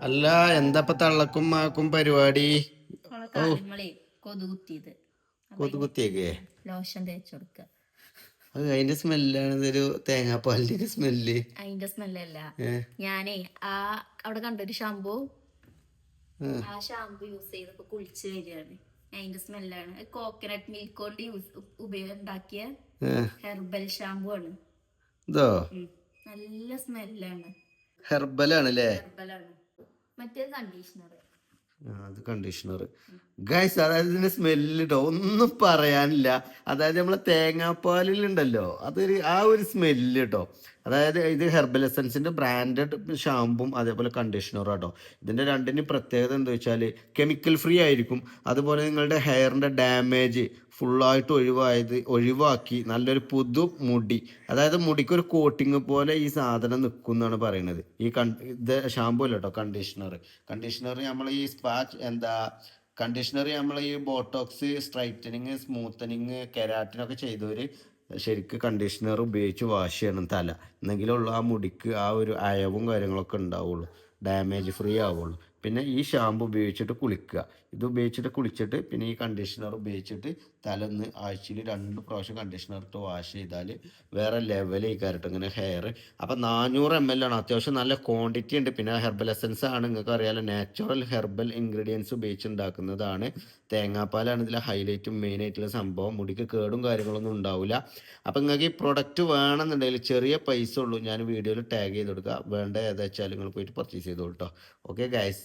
അല്ല എന്താ ഇപ്പൊ തള്ളക്കും മാക്കും പരിപാടി? ഓളെ ഓ, കാലുമ്മളേ കൊതു കുത്തിയത്. അപ്പൊ അതിന് കൊതുകുത്തിയേക്കേ? ലോഷൻ തേച്ച് കൊടുക്ക. അത് അതിന്റെ സ്മെല്ലാണ്, ഇതൊരു തേങ്ങാപ്പാലിന്റെ സ്മെല്ല്. അതിന്റെ സ്മെല്ലല്ല. ഏ ഞാനേ ആ അവിടെ കണ്ടൊരു ഷാമ്പു, ഏ, ആ ഷാമ്പു യൂസ് ചെയ്തപ്പോ കുളിച്ച് വരികയാണ്. അതിന്റെ സ്മെല്ലാണ്. കോക്കനട്ട് മിൽക്ക് കൊണ്ട് ഉണ്ടാക്കിയ ഏ. ഹെർബൽ ഷാമ്പു ആണ്. ഇതോ നല്ല സ്മെല്ലാണ്. ഹെർബലാണ് അല്ലേ? ഹെർബലാണ്. മറ്റേ കണ്ടീഷണർ. അത് കണ്ടീഷണർ. ഗൈസ്, അതായത് ഇതിന്റെ സ്മെല്ല് കേട്ടോ ഒന്നും പറയാനില്ല. അതായത് നമ്മളെ തേങ്ങാപ്പാലിലുണ്ടല്ലോ അതൊരു ആ ഒരു സ്മെല്ല് കേട്ടോ. അതായത് ഇത് ഹെർബൽ എസൻസിന്റെ ബ്രാൻഡഡ് ഷാമ്പും അതേപോലെ കണ്ടീഷണറും കേട്ടോ. ഇതിന്റെ രണ്ടിനും പ്രത്യേകത എന്താ വെച്ചാൽ കെമിക്കൽ ഫ്രീ ആയിരിക്കും. അതുപോലെ നിങ്ങളുടെ ഹെയറിന്റെ ഡാമേജ് ഫുള്ളായിട്ട് ഒഴിവാക്കി നല്ലൊരു പുതു മുടി, അതായത് മുടിക്കൊരു കോട്ടിങ് പോലെ ഈ സാധനം നിൽക്കും എന്നാണ് പറയുന്നത്. ഇത് ഷാമ്പു അല്ല കേട്ടോ, കണ്ടീഷണർ നമ്മൾ ഈ കണ്ടീഷണർ നമ്മൾ ഈ ബോട്ടോക്സ്, സ്ട്രൈറ്റനിങ്, സ്മൂത്തനിങ്, കെരാറ്റിനൊക്കെ ചെയ്തവർ ശരിക്കും കണ്ടീഷണർ ഉപയോഗിച്ച് വാഷ് ചെയ്യണം തല. എന്നെങ്കിലുള്ള ആ മുടിക്ക് ആ ഒരു അയവും കാര്യങ്ങളൊക്കെ ഉണ്ടാവുള്ളൂ, ഡാമേജ് ഫ്രീ ആവുള്ളൂ. പിന്നെ ഈ ഷാമ്പു ഉപയോഗിച്ചിട്ട് കുളിക്കുക. ഇത് ഉപയോഗിച്ചിട്ട് കുളിച്ചിട്ട് പിന്നെ ഈ കണ്ടീഷണർ ഉപയോഗിച്ചിട്ട് തല ഒന്ന് ആഴ്ചയിൽ 2 പ്രാവശ്യം കണ്ടീഷണർ ഇട്ട് വാഷ് ചെയ്താൽ വേറെ ലെവലായി കയറട്ടെ ഇങ്ങനെ ഹെയർ. അപ്പം 400 ml ആണ്, അത്യാവശ്യം നല്ല ക്വാണ്ടിറ്റി ഉണ്ട്. പിന്നെ ഹെർബൽ എസൻസ് ആണ്, നിങ്ങൾക്ക് അറിയാലോ, നാച്ചുറൽ ഹെർബൽ ഇൻഗ്രീഡിയൻസ് ഉപയോഗിച്ച് ഉണ്ടാക്കുന്നതാണ്. തേങ്ങാപ്പാലാണ് ഇതിലെ ഹൈലൈറ്റും മെയിൻ ആയിട്ടുള്ള സംഭവം. മുടിക്ക് കേടും കാര്യങ്ങളൊന്നും ഉണ്ടാവില്ല. അപ്പം നിങ്ങൾക്ക് ഈ പ്രൊഡക്റ്റ് വേണമെന്നുണ്ടെങ്കിൽ ചെറിയ പൈസ ഉള്ളൂ, ഞാൻ വീഡിയോയിൽ ടാഗ് ചെയ്ത് കൊടുക്കുക. വേണ്ട ഏതാ വെച്ചാൽ നിങ്ങൾ പോയിട്ട് പർച്ചേസ് ചെയ്തോളൂ കേട്ടോ. Okay guys.